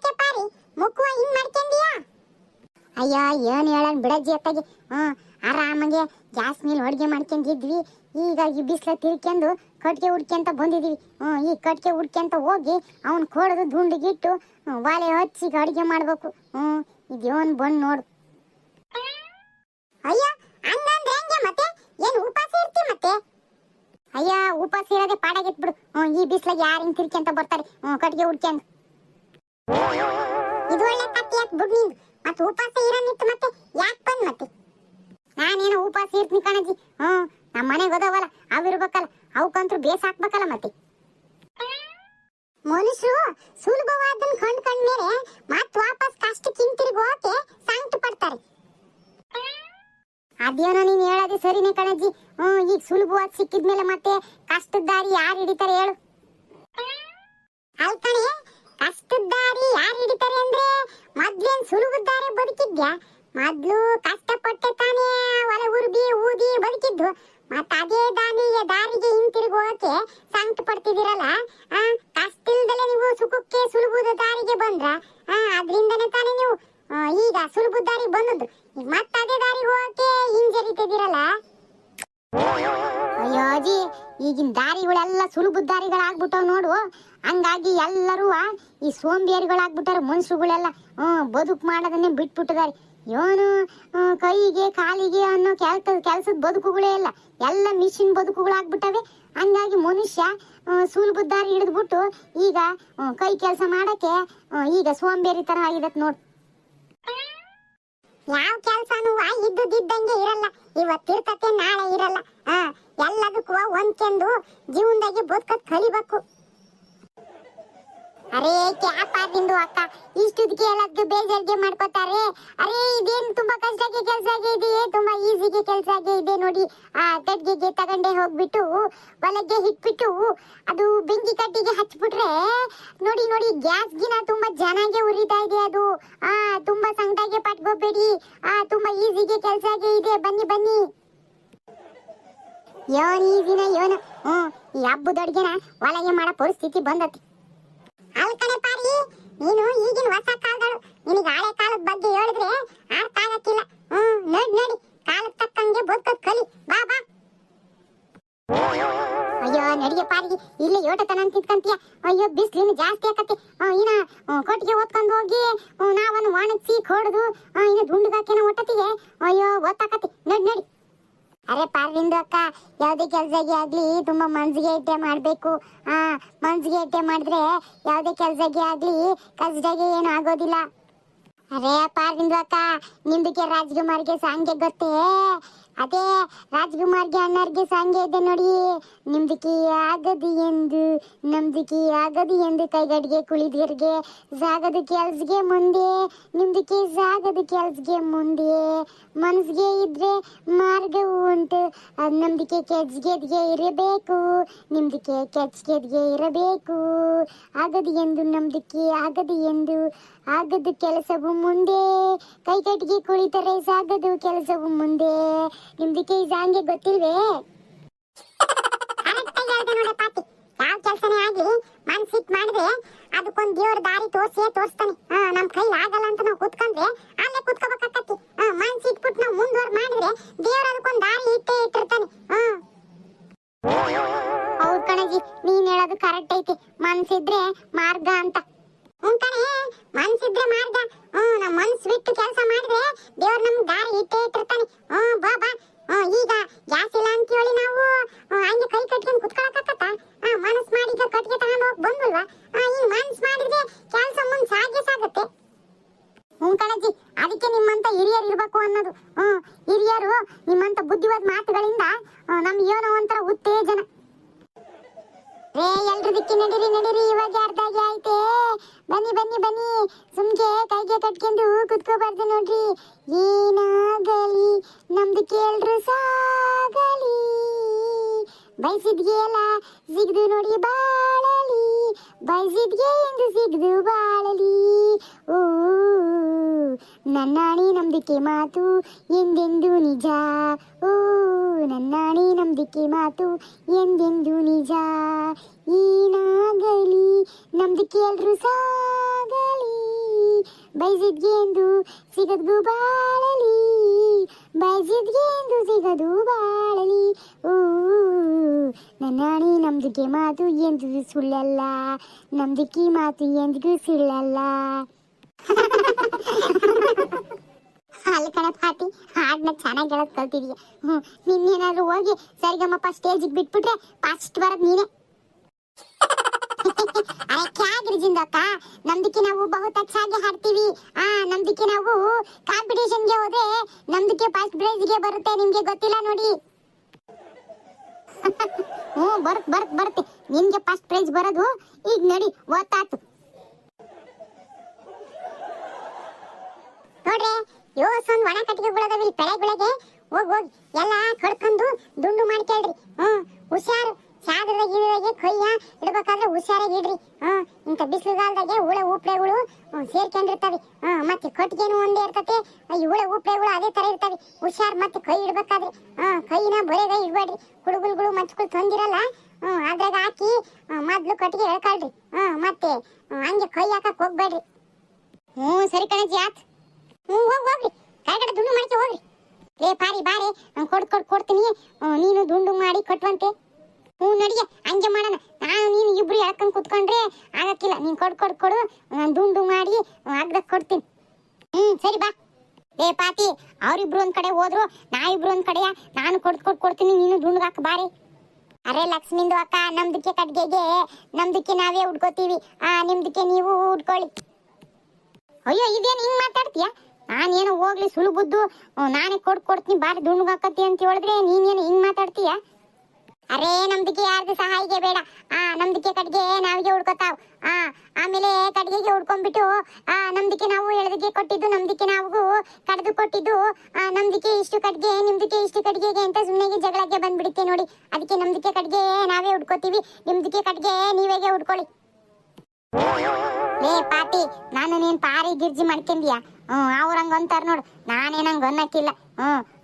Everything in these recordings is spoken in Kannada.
ಯಾಕೆ ಪಾರಿ ಮುಕ್ಕುವ ಹಿಂಗ್ ಮಾಡ್ಕೊಂಡಿಯಾ? ಅಯ್ಯ ಏನ್ ಹೇಳನ್ ಬಿಡಜ್ಜಿ ಅತ್ತಾಗಿ. ಆರಾಮಾಗೆ ಗ್ಯಾಸ್ ಮೇಲೆ ಅಡುಗೆ ಮಾಡ್ಕೊಂಡಿದ್ವಿ. ಈಗ ಈ ಬಿಸಿಲ ತಿರ್ಕೊಂಡು ಕಟ್ಗೆ ಹುಡ್ಕೊಂತ ಬಂದಿದೀವಿ. ಈ ಕಟ್ಗೆ ಹುಡ್ಕೊಂತ ಹೋಗಿ ಅವ್ನು ಕೊಡದು ದುಂಡಿಗಿಟ್ಟು ಒಲೆ ಹಚ್ಚಿ ಅಡುಗೆ ಮಾಡ್ಬೇಕು. ಇದೇನ್ ಬಂದ್ ನೋಡು. ಅಯ್ಯ ಹಂಗಂದ್ರೆ ಹೆಂಗೆ ಮತ್ತೆ? ಏನ್ ಉಪವಾಸ ಇರ್ತಿ ಮತ್ತೆ? ಅಯ್ಯ ಉಪವಾಸ ಇರೋದೇ ಪಾಡಾಗಿತ್ ಬಿಡು. ಈ ಬಿಸಿಲಾಗ ಯಾರು ಹಿಂಗ್ ತಿರ್ಕೊಂತ ಬರ್ತಾರೆ ಕಟ್ಗೆ ಹುಡ್ಕೊಂಡು? ಇದು ಒಳ್ಳೆ ಕತ್ತಿ ಯಾಕೆ ಬಿಡ್ ನೀನು? ಮತ್ತೆ ಉಪವಾಸ ಇರೋನಿತ್ತು ಮತ್ತೆ ಯಾಕೆ ಬಂದ್ ಮತ್ತೆ? ನಾನೇನೋ ಉಪವಾಸ ಇರ್ತೀನಿ ಕಣಜ್ಜಿ. ನಮ್ಮ ಮನೆಗೆ ಹೋದವಲ್ಲ ಅವಿರ್ಬೇಕಲ್ಲ, ಅವಕ್ಕಂತೂ ಬೇಸ್ ಹಾಕ್ಬೇಕಲ್ಲ ಮತ್ತೆ. ಮನುಷ್ಯರು ಸುಲಭವಾದನ್ ಕಂಡ್ಮೇಲೆ ಮತ್ ವಾಪಸ್ ಕಷ್ಟಕ್ಕೆ ಹಿಂತಿರುಗೋಕೆ ಸಂಕಟ ಪಡ್ತಾರೆ. ಅದೇನೋ ನೀನ್ ಹೇಳೋದು ಸರಿನೇ ಕಣಜ್ಜಿ. ಈಗ ಸುಲಭವಾಗಿ ಸಿಕ್ಕಿದ್ಮೇಲೆ ಮತ್ತೆ ಕಷ್ಟದ ದಾರಿ ಯಾರು ಹಿಡಿತಾರೆ ಹೇಳು? ಅಲ್ಕಣೆ, ಕಷ್ಟದ ದಾರಿ ಯಾರು ಹಿಡಿತಾರೆ ಅಂದ್ರೆ ಮೊದ್ಲೇನ್ ಸುಲಭದ ದಾರಿ ಬದುಕಿದ್ಯಾ? ಮೊದ್ಲು ಕಷ್ಟಪಟ್ಟೆ ತಾನೇ ಹೊಲ ಉರ್ಬಿ ಊದಿ ಬದುಕಿದ್ದು. ಮತ್ತ ಅದೇ ದಾರಿಗೆ ಹಿಂತಿರುಗೋಕೆ ಸಂಕಟ ಪಡ್ತಿದ್ದೀರಲ್ಲ. ಕಷ್ಟ ಇಲ್ದಲೆ ನೀವು ಸುಖಕ್ಕೆ ಸುಲಭದ ದಾರಿಗೆ ಬಂದ್ರ ಅದ್ರಿಂದನೇ ತಾನೇ ನೀವು ಈಗ ಸುಲಭದ ದಾರಿಗೆ ಬಂದದ್ದು. ಈಗ ಮತ್ತೆ ಅದೇ ದಾರಿಗೆ ಹೋಗಕ್ಕೆ ಹಿಂಜರಿತಿದ್ದೀರಲ್ಲ. ಅಯ್ಯೋ ಅಜ್ಜಿ, ಈಗಿನ ದಾರಿಗಳೆಲ್ಲ ಸುಲಭದ ದಾರಿಗಳಾಗ್ಬಿಟ್ಟವ್ ನೋಡು. ಹಂಗಾಗಿ ಎಲ್ಲರೂ ಈ ಸೋಂಬೇರಿಗಳಾಗ್ಬಿಟ್ಟಾರ ಮನುಷ್ಯರುಗಳೆಲ್ಲ. ಬದುಕು ಮಾಡೋದನ್ನೇ ಬಿಟ್ಬಿಟ್ಟಿದ್ದಾರೆ. ಇವನು ಕೈಗೆ ಕಾಲಿಗೆ ಅನ್ನೋ ಕೆಲ್ಸದ ಬದುಕುಗಳೇ ಇಲ್ಲ, ಎಲ್ಲ ಮಿಷಿನ್ ಬದುಕುಗಳಾಗ್ಬಿಟ್ಟವೆ. ಹಂಗಾಗಿ ಮನುಷ್ಯ ಸುಲಭದ ದಾರಿ ಹಿಡಿದ್ಬಿಟ್ಟು ಈಗ ಕೈ ಕೆಲಸ ಮಾಡಕ್ಕೆ ಈಗ ಸೋಂಬೇರಿ ತರ ಆಗಿದತ್ ನೋಡು. ಯಾವ ಕೆಲ್ಸನೂ ಇದ್ದಂಗೆ ಇರಲ್ಲ. ಇವತ್ತಿರ್ತತೆ ನಾಳೆ ಇರಲ್ಲ. ಎಲ್ಲದಕ್ಕೂ ಹೊಂದ್ಕೊಂಡು ಜೀವನದಾಗೆ ಬದುಕದ್ ಕಲಿಬೇಕು. ಅರೇ ಕ್ಯಾಪಾದಿಂದು ಅಕ್ಕ, ಇಷ್ಟುದಕ್ಕೆ ಎಲ್ಲದಕ್ಕೆ ಬೇಜಾರಿಗೆ ಮಾಡ್ಕೋತಾರೆ. ಅರೇ ಇದೇನು ತುಂಬಾ ಕಷ್ಟಕ್ಕೆ ಕೆಲಸ ಇದೆಯೇ, ತುಂಬಾ ಈಸಿಗೆ ಕೆಲಸ ಇದೆ ನೋಡಿ. ಕಡ್ಗೆಗೆ ತಗೊಂಡೆ ಹೋಗ್ಬಿಟ್ಟು ಒಳಗೆ ಇಟ್ಬಿಟ್ಟು ಅದು ಬೆಂಕಿ ಕಟ್ಟಿಗೆ ಹಚ್ಬಿಟ್ರೆ ನೋಡಿ ನೋಡಿ ಗ್ಯಾಸ್ ಗಿನ ತುಂಬಾ ಚೆನ್ನಾಗೆ ಉರಿತಾ ಇದೆ. ಅದು ತುಂಬಾ ಸಂಕಟಾಗೆ ಪಟ್ಕೋಬೇಡಿ. ತುಂಬಾ ಈಸಿಗೆ ಕೆಲಸ ಇದೆ. ಬನ್ನಿ ಬನ್ನಿ. ಯೋನ್ ಈಸಿನ ಯೋನ ಈ ಹಬ್ಬದ ಅಡ್ಗೆನ ಒಳಗೆ ಮಾಡೋ ಪರಿಸ್ಥಿತಿ ಬಂದತಿ. ಅಲ್ಕಣೆ ಪಾರಿ, ನೀನು ಈಗಿನ ಹೊಸ ಕಾಲಗಳು, ನಿನಗೆ ಹಳೆ ಕಾಲದ ಬಗ್ಗೆ ಹೇಳಿದ್ರೆ ಅರ್ಥ ಆಗಕ್ಕಿಲ್ಲ. ನೋಡಿ ಕಾಲಕ್ಕೆ ತಕ್ಕಂಗೆ ಬದುಕೋದ್ ಕಲಿ. ಬಾ ಬಾ. ಅಯ್ಯೋ ನಡಿಗೆ ಪಾರಿಗೆ, ಇಲ್ಲೇ ಯೋಟತನ ಅಂತಿದ್ಕಂತೀಯ. ಅಯ್ಯೋ ಬಿಸ್ಲಿನ ಜಾಸ್ತಿ ಆಕತಿ. ಇನ್ನ ಕೊಟ್ಟಿಗೆ ಓದ್ಕೊಂಡು ಹೋಗಿ ನಾವನ್ನು ಒಣಗಿಸಿ ಕೊಡದು ಇನ್ನು ದುಂಡುಗಾಕೇನ ಒಟ್ಟತಿಗೆ. ಅಯ್ಯೋ ಓದ್ತಾಕತಿ. ನಡಿ. ಅರೆ ಪಾರ್ವಿಂದು ಅಕ್ಕ, ಯಾವುದೇ ಕೆಲಸಕ್ಕೆ ಆಗ್ಲಿ ತುಂಬಾ ಮನ್ಸಿಗೆ ಇಟ್ಟೆ ಮಾಡ್ಬೇಕು. ಮನ್ಸಿಗೆ ಇಟ್ಟೆ ಮಾಡಿದ್ರೆ ಯಾವುದೇ ಕೆಲಸಕ್ಕೆ ಆಗ್ಲಿ ಕಷ್ಟಕ್ಕೆ ಏನು ಆಗೋದಿಲ್ಲ. ಅರೆ ಪಾರ್ವಿಂದು ಅಕ್ಕ, ನಿಮ್ದಕ್ಕೆ ರಾಜ್ಕುಮಾರ್ಗೆ ಸಾಂಗೆ ಗೊತ್ತೇ? ಅದೇ ರಾಜ್ಕುಮಾರ್ಗೆ ಅಣ್ಣರ್ಗೆ ಸಾಂಗೆ ಇದೆ ನೋಡಿ. ನಿಮ್ದಕ್ಕೆ ಆಗದು ಎಂದು ನಮ್ದಕ್ಕೆ ಆಗದು ಎಂದು ಕೈಗಡಿಗೆ ಕುಳಿದಿರ್ಗೆ ಸಾಗದು ಕೆಲ್ಸಗೆ ಮುಂದೆ, ನಿಮ್ದಕ್ಕೆ ಸಾಗದು ಕೆಲ್ಸಗೆ ಮುಂದೆ. ಮನಸ್ಸಿಗೆ ಇದ್ರೆ ಮಾರ್ಗವು ಉಂಟು. ನಮ್ದಕ್ಕೆ ಕೆಚ್ಗೆದ್ಗೆ ಇರಬೇಕು, ನಿಮ್ದಕ್ಕೆ ಕೆಚ್ಗೆದ್ಗೆ ಇರಬೇಕು. ಆಗದು ಎಂದು ನಮ್ದಕ್ಕೆ ಆಗದು ಎಂದು ಆಗದು ಕೆಲಸವು ಮುಂದೆ. ಕೈಗಟ್ಟಿಗೆ ಕುಳಿತರೆ ಸಾಗದು ಕೆಲಸವು ಮುಂದೆ. ನಿಮ್ದಕ್ಕೆ ಈ ಸಾಂಗೆ ಗೊತ್ತಿಲ್ವೇ? ಯಾವ ಕೆಲಸನೇ ಆಗ್ಲಿ ಮನ್ಸಿಟ್ ಮಾಡಿದ್ರೆ ಅದಕ್ಕೊಂದು ದೇವ್ರ ದಾರಿ ತೋರಿಸ್ತಾನೆ. ನಮ್ ಕೈಲಿ ಆಗಲ್ಲ ಅಂತ ನಾವು ಕೂತ್ಕೊಂಡ್ರೆ ಅಲ್ಲೇ ಕೂತ್ಕೋಬೇಕಾಕತಿ. ಮನ್ಸಿಟ್ಬಿಟ್ಟು ನಾವು ಮುಂದುವರ್ ಮಾಡಿದ್ರೆ ದೇವ್ರ ಅದಕ್ಕೊಂದು ದಾರಿ ಇಟ್ಟಿರ್ತಾನೆ. ಹೌದ್ ಕಣಜಿ, ನೀನ್ ಹೇಳೋದು ಕರೆಕ್ಟ್ ಐತಿ. ಮನ್ಸಿದ್ರೆ ಮಾರ್ಗ ಅಂತ. ಕಣೆ, ಮನ್ಸಿದ್ರೆ ಮಾರ್ಗ. ನಾವ್ ಮನ್ಸ್ ಬಿಟ್ಟು ಕೆಲಸ ಮಾಡಿದ್ರೆ ದೇವ್ರ ನಮ್ಗೆ ದಾರಿ ಇಟ್ಟಿರ್ತಾನೆ. ಬಾ ಬಾ. ಈಗ ಗ್ಯಾಸ್ ಇಲ್ಲ ಅಂತ ಹೇಳಿ ನಾವು ಹಂಗೆ ಕೈ ಕಟ್ಕೊಂಡು ಕುತ್ಕೊಳಕತ್ತ. ಮನಸ್ ಮಾಡಿದ್ರೆ ಕಟ್ಗೆ ತಗೊಂಡು ಹೋಗಿ ಬಂದ್ವಲ್ವಾ? ಈ ಮನ್ಸ್ ಮಾಡಿದ್ರೆ ಕೆಲಸ ಮುಂದೆ ಸಾಗತ್ತೆ. ಕಣಜ್ಜಿ, ಅದಕ್ಕೆ ನಿಮ್ಮಂತ ಹಿರಿಯರು ಇರ್ಬೇಕು ಅನ್ನೋದು. ಹಿರಿಯರು ನಿಮ್ಮಂತ ಬುದ್ಧಿವಾದ ಮಾತುಗಳಿಂದ ನಮ್ಗೆ ಏನೋ ಒಂಥರ ಉತ್ತೇಜನ. ಎಲ್ರು ದಿಕ್ಕಿ ನಡೀರಿ, ಇವಾಗ ಅರ್ಧಾಗೆ ಆಯ್ತೆ. ಬನ್ನಿ ಸುಮ್ಗೆ ಕೈಗೆ ಕಟ್ಕೊಂಡು ಕುತ್ಕೋಬಾರ್ದು ನೋಡ್ರಿ. ಏನಾಗಲಿ ನಮ್ದು ಕೇಳ್ರು ಸಾಗಲಿ, ಬಯಸಿದ್ಗೆ ಎಲ್ಲ ಸಿಗ್ದು ನೋಡಿ ಬಾಳಲಿ, ಬಯಸಿದ್ಗೆ ಎಂದು ಸಿಗ್ದು ಬಾಳಲಿ. ಓ ನನ್ನಾಣಿ ನಂಬಿಕೆ ಮಾತು ಎಂದೆಂದು ನಿಜ. ಓ ನನ್ನಾಣಿ ನಂಬಿಕೆ ಮಾತು ಎಂದೆಂದು ನಿಜ. ಏನಾಗಲಿ ನಮ್ದಕ್ಕೆ ಎಲ್ರು ಸಾಗಲಿ. ಬಯಸಿದ್ಗೆಂದು ಸಿಗದು ಬಾಳಲಿ, ಬಯಸಿದ್ಗೆಂದು ಸಿಗದು ಬಾಳಲಿ. ಊ ನನ್ನಾಣಿ ನಮ್ದಿಕೆ ಮಾತು ಎಂದಿಗೂ ಸುಳ್ಳಲ್ಲ, ನಮ್ದಿಕ್ಕಿ ಮಾತು ಎಂದಿಗೂ ಸುಳ್ಳಲ್ಲ. ಅಲ್ಲಿ ಕಣೆ ಪಾಟಿ, ಹಾಡನ್ನ ಚೆನ್ನಾಗಿ ಹೇಳೋದು ಕಲ್ತಿದೀಯ. ನಿನ್ನೇನಾದ್ರು ಹೋಗಿ ಸರಿಗಮ್ಮಪ್ಪ ಸ್ಟೇಜಿಗೆ ಬಿಟ್ಬಿಟ್ರೆ ಫಸ್ಟ್ ಬರೋದು ನೀನೆ. ಅರೆ ಕ್ಯಾಗಿರ್ಜಿಂದ ಅಕ್ಕ, ನಮ್ದಕ್ಕೆ ನಾವು ಬಹುತ್ ಅಚ್ಚಾಗಿ ಹಾಡ್ತೀವಿ. ನಮ್ದಕ್ಕೆ ನಾವು ಕಾಂಪಿಟೇಷನ್ಗೆ ಹೋದ್ರೆ ನಮ್ದಕ್ಕೆ ಫಸ್ಟ್ ಪ್ರೈಸ್ಗೆ ಬರುತ್ತೆ, ನಿಮ್ಗೆ ಗೊತ್ತಿಲ್ಲ ನೋಡಿ. ಬರುತ್ತೆ ನಿಮ್ಗೆ ಫಸ್ಟ್ ಪ್ರೈಸ್ ಬರೋದು ಈಗ ನೋಡಿ, ಓದ್ತಾತು ನೋಡ್ರೆ. ಯೋಸೊಂದು ಒಣ ಕಟ್ಟಿಗೆಗಳದಾವ ಇಲ್ಲಿ ಪೆಳೆಗಳಿಗೆ, ಹೋಗಿ ಎಲ್ಲ ಕಡ್ಕೊಂಡು ದುಂಡು ಮಾಡ್ಕೇಳ್ರಿ. ಹುಷಾರು, ಚಾದ್ರದಾಗೆ ಕೊಯ್ಯ ಇಡ್ಬೇಕಾದ್ರೆ ಹುಷಾರಾಗಿ ಇಡ್ರಿ. ಇಂಥ ಬಿಸಿಲುಗಾಲದಾಗೆ ಹುಳ ಉಪ್ಳೆಗಳು ಸೇರ್ಕೊಂಡಿರ್ತವೆ. ಮತ್ತೆ ಕಟ್ಟಿಗೆನು ಒಂದೇ ಇರ್ತತೆ, ಈ ಹುಳ ಉಪ್ಳೆಗಳು ಅದೇ ತರ ಇರ್ತವೆ. ಹುಷಾರ್, ಮತ್ತೆ ಕೈ ಇಡ್ಬೇಕಾದ್ರೆ ಕೈನ ಬರೆಗ ಇಡ್ಬೇಡ್ರಿ. ಹುಡುಗುಳುಗಳು ಮಚ್ಗಳು ತಂದಿರಲ್ಲ, ಅದ್ರಾಗ ಹಾಕಿ ಮೊದ್ಲು ಕಟ್ಟಿಗೆ ಎಳ್ಕೊಳ್ರಿ. ಮತ್ತೆ ಹಂಗೆ ಕೈ ಹಾಕಕ್ ಹೋಗ್ಬೇಡ್ರಿ. ಸರಿ ಕಣಜಿ, ಆತ್. ಹೋಗ್ರಿ, ಕೈಗಡೆ ದುಂಡು ಮಾಡ್ಕೆ ಹೋಗ್ರಿ. ಲೇ ಪಾರಿ ಬಾರೆ, ಕೊಡ್ತೀನಿ, ನೀನು ದುಂಡು ಮಾಡಿ ಕಟ್ಟುವಂತೆ. ನಡಿಗೆ, ಹಂಗೆ ಮಾಡೋಣ. ನಾನು ನೀನು ಇಬ್ರು ಎಳ್ಕೊಂಡ್ ಕುತ್ಕೊಂಡ್ರೆ ಆಗಕ್ಕಿಲ್ಲ. ನೀನ್ ಕೊಡು, ನಾನು ದುಂಡು ಮಾಡಿ ಅಗ್ದಕ್ ಕೊಡ್ತೀನಿ. ಸರಿ ಬಾ. ಲೇ ಪಾತಿ, ಅವ್ರಿಬ್ರು ಒಂದ್ ಕಡೆ ಹೋದ್ರು, ನಾವಿಬ್ರು ಒಂದ್ ಕಡೆಯ. ನಾನು ಕೊಡ್ತೀನಿ, ನೀನು ದುಂಡು ಹಾಕ ಬಾರಿ. ಅರೆ ಲಕ್ಷ್ಮಿಂದು ಅಕ್ಕ, ನಮ್ದಕ್ಕೆ ಕಟ್ಗೆಗೆ ನಮ್ದಕ್ಕೆ ನಾವೇ ಉಡ್ಕೋತೀವಿ, ನಿಮ್ದಕ್ಕೆ ನೀವು ಉಡ್ಕೊಳ್ಳಿ. ಅಯ್ಯೋ, ಇದೇನು ಹಿಂಗ್ ಮಾತಾಡ್ತೀಯ? ನಾನೇನೋ ಹೋಗ್ಲಿ ಸುಳುಬುದ್ದು, ನಾನೇ ಕೊಡ್ತೀನಿ ಬಾರಿ ದುಂಡು ಹಾಕತ್ತಿ ಅಂತ ಹೇಳಿದ್ರೆ ನೀನೇನು ಹಿಂಗ್ ಮಾತಾಡ್ತೀಯ? ಅರೇ ನಮ್ದಕ್ಕೆ ಯಾರ್ದು ಸಹಾಯಿಗೆ ಬೇಡ. ನಮ್ದಕ್ಕೆ ಕಟ್ಗೆ ನಾವಿಗೆ ಉಡ್ಕೋತಾವ್. ಆಮೇಲೆ ಕಟ್ಗೆಗೆ ಉಡ್ಕೊಂಡ್ಬಿಟ್ಟು ನಮ್ದಕ್ಕೆ ನಾವು ಎಳೆದಿಗೆ ಕೊಟ್ಟಿದ್ದು, ನಮ್ದಕ್ಕೆ ನಾವು ಕಡ್ದು ಕೊಟ್ಟಿದ್ದು, ನಮ್ದಕ್ಕೆ ಇಷ್ಟು ಕಟ್ಗೆ ನಿಮ್ದಕ್ಕೆ ಇಷ್ಟು ಕಟ್ಗೆಗೆ ಅಂತ ಸುಮ್ಮನೆ ಜಗಳಕ್ಕೆ ಬಂದ್ಬಿಡುತ್ತೆ ನೋಡಿ. ಅದಕ್ಕೆ ನಮ್ದಕ್ಕೆ ಕಟ್ಗೆ ನಾವೇ ಉಡ್ಕೋತೀವಿ, ನಿಮ್ದಕ್ಕೆ ಕಟ್ಗೆ ನೀವೇಗೆ ಉಡ್ಕೊಳ್ಳಿ. ಲೇ ಪಾಟಿ, ನಾನು ನೀನ್ ಪಾರಿ ಗಿರ್ಜಿ ಮಾಡ್ಕೊಂಡಿಯ? ಅವ್ರ ಹಂಗ ಅಂತಾರ ನೋಡು, ನಾನೇನಂಗ ಅನ್ನಕ್ಕಿಲ್ಲ.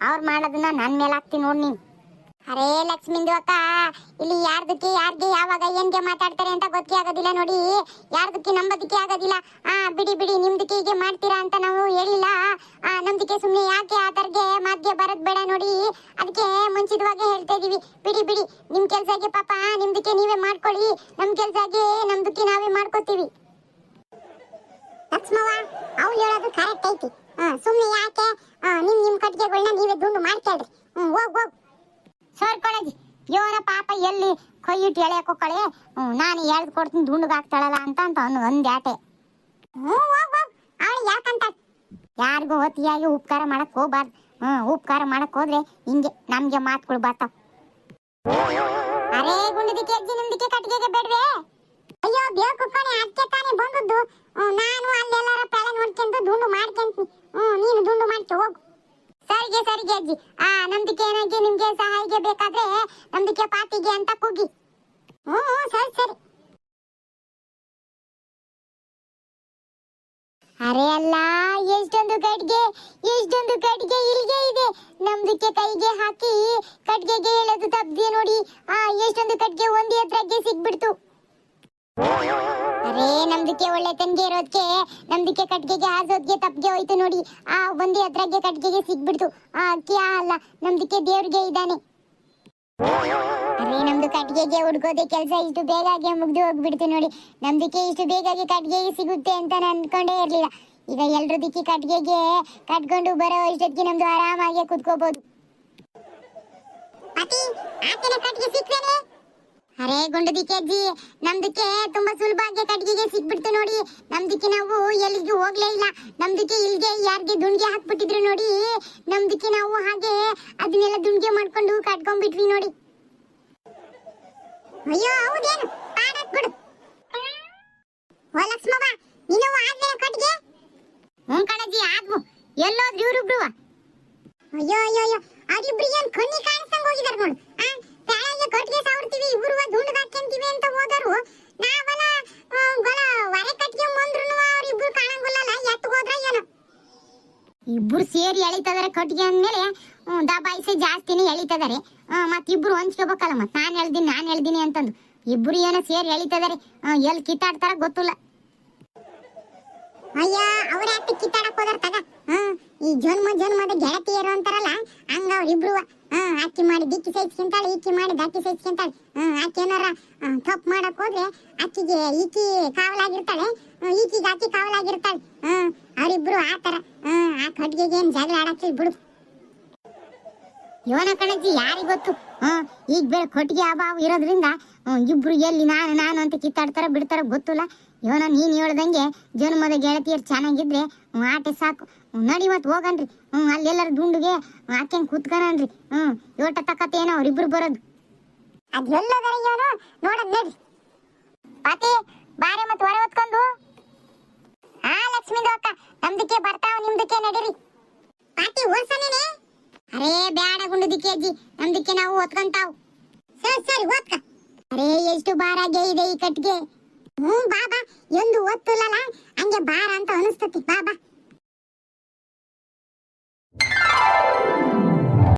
ಅವ್ರು ಮಾಡೋದನ್ನ ನನ್ ಮೇಲೆ ಹಾಕ್ತೀನಿ ನೋಡ್ ನೀನ್. ಅರೇ ಲಕ್ಷ್ಮಿಂದು ಅಕ್ಕ, ಇಲ್ಲಿ ಯಾರ್ದಕ್ಕೆ ಯಾರ್ಗೆ ಯಾವಾಗ ಏನ್ಗೆ ಮಾತಾಡ್ತಾರೆ ಅಂತ ಗೊತ್ತೇ ಆಗೋದಿಲ್ಲ ನೋಡಿ. ಯಾರ್ದಕ್ಕೆ ನಂಬದಕ್ಕೆ ಆಗೋದಿಲ್ಲ. ಬಿಡಿ, ನಿಮ್ದಕ್ಕೆ ಹೀಗೆ ಮಾಡ್ತೀರಾ ಅಂತ ನಾವು ಹೇಳಿಲ್ಲ. ನಮ್ದಕ್ಕೆ ಸುಮ್ನೆ ಯಾಕೆ ಆ ತರಗೆ ಮಾತ್ಗೆ ಬರದ್ ಬೇಡ ನೋಡಿ. ಅದಕ್ಕೆ ಮುಂಚಿತವಾಗಿ ಹೇಳ್ತಾ ಇದೀವಿ. ಬಿಡಿ, ನಿಮ್ ಕೆಲ್ಸಕ್ಕೆ ಪಾಪ ನಿಮ್ದಕ್ಕೆ ನೀವೇ ಮಾಡ್ಕೊಳ್ಳಿ, ನಮ್ ಕೆಲ್ಸಕ್ಕೆ ನಮ್ದಕ್ಕೆ ನಾವೇ ಮಾಡ್ಕೋತೀವಿ. ಲಕ್ಷ್ಮವ್ವ, ಅವ್ಳು ಹೇಳೋದು ಕರೆಕ್ಟ್ ಐತಿ. ಸುಮ್ನೆ ಯಾಕೆ ನಿಮ್ ಕಟ್ಟಿಗೆಗಳನ್ನ ನೀವೇ ದುಂಡು ಮಾಡ್ಕೊಳ್ರಿ. ಹೋಗ್ ಸರ್ ಕಣಜಿ, ಇವನ ಪಾಪ ಎಲ್ಲಿ ಕೊಯ್ಯಿಟ್ಟು ಎಳೆಯಕ್ಕೋ ಕಳೆ, ನಾನು ಎಳ್ದು ಕೊಡ್ತೀನಿ ದುಂಡುಗೆ ಹಾಕ್ತಾಳಲ್ಲ ಅಂತ ಒಂದ್ ಆಟೆ. ಅವಳು ಯಾಕಂತ ಯಾರಿಗೂ ಹೊತ್ತಿಯಾಗಿ ಉಪಕಾರ ಮಾಡಕ್ ಹೋಗ್ಬಾರ್ದು. ಉಪಕಾರ ಮಾಡಕ್ ಹೋದ್ರೆ ಹಿಂಗೆ ನಮ್ಗೆ ಮಾತುಗಳು ಬರ್ತಾವ. ಅರೇ ಗುಂಡದಿಕ್ಕೆ ಅಜ್ಜಿ, ನಿಮ್ದಕ್ಕೆ ಕಟ್ಟಿಗೆಗೆ ಬೇಡ್ವೆ? ಅಯ್ಯೋ ಬೇಕು ಕಣೆ, ಅದಕ್ಕೆ ತಾನೇ ಬಂದದ್ದು. ನಾನು ಅಲ್ಲೆಲ್ಲಾರ ಪೆಳೆ ನೋಡ್ಕೊಂಡು ದುಂಡು ಮಾಡ್ಕೊಂತೀನಿ. ನೀನು ದುಂಡು ಮಾಡ್ಕೊ ಹೋಗು. ಸರಿಗೆ ಅಜ್ಜಿ. ನಮ್ದಕ್ಕೆ ಏನಾಗಿ ನಿಮ್ಗೆ ಸಹಾಯಕ್ಕೆ ಬೇಕಾದ್ರೆ ನಮ್ದಕ್ಕೆ ಪಾತಿಗೆ ಅಂತ ಕೂಗಿ. ಸರಿ. ಅರೆ ಅಲ್ಲ, ಎಷ್ಟೊಂದು ಕಟ್ಗೆ ಇಲ್ಲಿಗೆ ಇದೆ. ನಮ್ದಕ್ಕೆ ಕೈಗೆ ಹಾಕಿ ಕಟ್ಗೆಗೆ ಎಳೆದು ತಪ್ಪಿದೆ ನೋಡಿ. ಎಷ್ಟೊಂದು ಕಟ್ಗೆ ಒಂದೇ ಹತ್ರಕ್ಕೆ ಸಿಗ್ಬಿಡ್ತು. ಅರೇ ನಮ್ದಕ್ಕೆ ಒಳ್ಳೆ ತನ್ಗೆ ಇರೋದಕ್ಕೆ ನಮ್ದಕ್ಕೆ ಕಟ್ಗೆಗೆ ಹಾಸೋದ್ಗೆ ತಪ್ಪಿಗೆ ಹೋಯ್ತು ನೋಡಿ. ಒಂದೇ ಹತ್ರಗೆ ಕಟ್ಗೆಗೆ ಸಿಗ್ಬಿಡ್ತು. ಕ್ಯಾ ಅಲ್ಲ, ನಮ್ದಕ್ಕೆ ದೇವ್ರಿಗೆ ಇದ್ದಾನೆ. ಅರೇ ನಮ್ದು ಕಟ್ಗೆಗೆ ಹುಡ್ಕೋದೆ ಕೆಲಸ ಇಷ್ಟು ಬೇಗ ಮುಗ್ದು ಹೋಗ್ಬಿಡ್ತು ನೋಡಿ. ನಮ್ದಕ್ಕೆ ಇಷ್ಟು ಬೇಗ ಕಟ್ಗೆಗೆ ಸಿಗುತ್ತೆ ಅಂತ ನಾನು ಅನ್ಕೊಂಡೇ ಇರ್ಲಿಲ್ಲ. ಈಗ ಎಲ್ರದಕ್ಕೆ ಕಟ್ಗೆಗೆ ಕಟ್ಕೊಂಡು ಬರೋ ಇಷ್ಟೊತ್ತಿಗೆ ನಮ್ದು ಆರಾಮಾಗಿ ಕುತ್ಕೋಬಹುದು. ಕಟ್ಗೆ ಸಿಕ್ತೇನೆ. ಅರೇ ಗುಂಡದಿಕ್ಕೆ ಅಜ್ಜಿ, ನಮ್ದಕ್ಕೆ ತುಂಬಾ ಸುಲಭವಾಗಿ ಕಟ್ಗೆಗೆ ಸಿಕ್ಬಿಡ್ತು ನೋಡಿ. ನಮ್ದಕ್ಕೆ ನಾವು ಎಲ್ಲಿಗೂ ಹೋಗ್ಲೇ ಇಲ್ಲ. ನಮ್ದಕ್ಕೆ ಇಲ್ಲಿಗೆ ಯಾರಿಗೆ ದುಂಡಿಗೆ ಹಾಕ್ಬಿಟ್ಟಿದ್ರು ನೋಡಿ. ನಮ್ದಕ್ಕೆ ನಾವು ಹಾಗೆ ಅದನ್ನೆಲ್ಲ ದುಂಡಿಗೆ ಮಾಡ್ಕೊಂಡು ಕಟ್ಕೊಂಡ್ಬಿಟ್ವಿ ನೋಡಿ. ಅಯ್ಯೋ ಹೌದೇನು, ಪಾಡಕ್ ಬಿಡು. ಓ ಲಕ್ಷ್ಮವ್ವ, ನೀನು ಆದ್ಲೇ ಕಟ್ಗೆ? ಕಣಜಿ ಆದ್ವು. ಎಲ್ಲೋದ್ರು ಇವ್ರಿಬ್ರು? ಅಯ್ಯೋ ಅವ್ರಿಬ್ರು ಏನ್ ಕಣ್ಣಿ ಕಾಣಿಸ್ತಂಗ್ ಹೋಗಿದಾರ ನೋಡು. ಕಟ್ಗೆ ಸಾವ್ರ್ತೀವಿ, ಇಬ್ರು ದುಂಡು ಹಾಕ್ಯಂತೀವಿ ಅಂತ ಹೋದರು. ನಾವಲ್ಲ ಹೊರೆ ಕಟ್ಗೆ ಬಂದ್ರು ಅವ್ರಿಬ್ರು ಕಾಣಂಗಿಲ್ಲಲ್ಲ, ಎತ್ತು ಹೋದ್ರ ಏನೋ. ಇಬ್ರು ಸೇರಿ ಎಳಿತದಾರೆ ಕಟ್ಗೆ ಅಂದ್ಮೇಲೆ ದಬಾಯಿಸಿ ಜಾಸ್ತಿನೇ ಎಳಿತದಾರೆ. ಮತ್ತಿಬ್ರು ಹೊಂಚ್ಕೋಬೇಕಲ್ಲ, ಮತ್ ನಾನ್ ಹೇಳ್ದೀನಿ ಅಂತಂದು ಇಬ್ರು ಏನೋ ಸೇರಿ ಎಳಿತದಾರೆ. ಎಲ್ಲಿ ಕಿತ್ತಾಡ್ತಾರ ಗೊತ್ತಿಲ್ಲ. ಅಯ್ಯ ಅವ್ರ ಯಾಕೆ ಕಿತ್ತಾಡಕ್ ಹೋದಾರ ತಗ. ಈ ಜನ್ಮದ ಗೆಳತಿಯರು ಅಂತಾರಲ್ಲ ಹಂಗ ಅವ್ರಿಬ್ರು. ಅಕ್ಕಿ ಮಾಡಿ ದಿಕ್ಕಿ ಸೈಸ್ಕೊಂತಾಳೆ, ಈಕಿ ಮಾಡಿ ದಕ್ಕಿ ಸೈಸ್ಕೊಂತಾಳೆ. ಆಕಿ ಏನಾರ ತಪ್ಪು ಮಾಡಕ್ ಹೋದ್ರೆ ಅಕ್ಕಿಗೆ ಈಕಿ ಕಾವಲಾಗಿರ್ತಾಳೆ, ಈಕಿಗೆ ಆಕಿ ಕಾವಲಾಗಿರ್ತಾಳೆ. ಅವ್ರಿಬ್ರು ಆತರ. ಆ ಕಟ್ಗೆಗೆ ಏನ್ ಜಗಳ ಆಡಕ್ಕಿಲ್ಲ ಬಿಡು. ಯೋನ ಕಣಜ್ಜಿ ಯಾರಿಗ್ ಗೊತ್ತು. ಈಗ ಬೇರೆ ಕೊಟ್ಟಿಗೆ ಅಭಾವ ಇರೋದ್ರಿಂದ ಇಬ್ರು ಎಲ್ಲಿ ನಾನು ಅಂತ ಕಿತ್ತಾಡ್ತಾರ ಬಿಡ್ತಾರ ಗೊತ್ತಿಲ್ಲ. ಯೋನ ನೀನ್ ಹೇಳ್ದಂಗೆ ಜನ್ಮದ ಗೆಳತಿಯರು ಚೆನ್ನಾಗಿದ್ರೆ ಆಟೆ ಸಾಕು. ನಡಿ ಮತ್ ಹೋಗನ್ರಿ. ಅಲ್ಲೆಲ್ಲರ ದುಂಡುಗೆ ಹಾಕ್ಯಂಗ್ ಕುತ್ಕನನ್ರಿ. ಯೋಟ ತಕ್ಕತ್ತೇನೋ ಅವ್ರಿಬ್ರು ಬರೋದು. ಅದೆಲ್ಲದರ ಯೋನು ನೋಡದ್ ನಡ್ರಿ. ಪಾತಿ ಬಾರೆ ಮತ್ ಹೊರ ಹೊತ್ಕೊಂಡು. ಲಕ್ಷ್ಮೀದು ಅಕ್ಕ ನಮ್ದಕ್ಕೆ ಬರ್ತಾವ, ನಿಮ್ದಕ್ಕೆ ನಡೀರಿ. ಪಾತಿ ಓಡ್ಸನೇನೆ. ಅರೇ ಬ್ಯಾಡ ಗುಂಡದಿಕ್ಕೆ ಅಜ್ಜಿ, ನಮ್ದಕ್ಕೆ ನಾವು ಹೊತ್ಕೊಂತಾವ್. ಸರಿ ಓದ್ಕ. ಅರೇ ಎಷ್ಟು ಭಾರಾಗೆ ಇದೆ ಈ ಕಟ್ಗೆ. ಬಾಬಾ ಎಂದು ಓದ್ತಿಲ್ಲಲ್ಲ ಹಂಗೆ ಭಾರ ಅಂತ ಅನಿಸ್ತತಿ. ಬಾಬಾ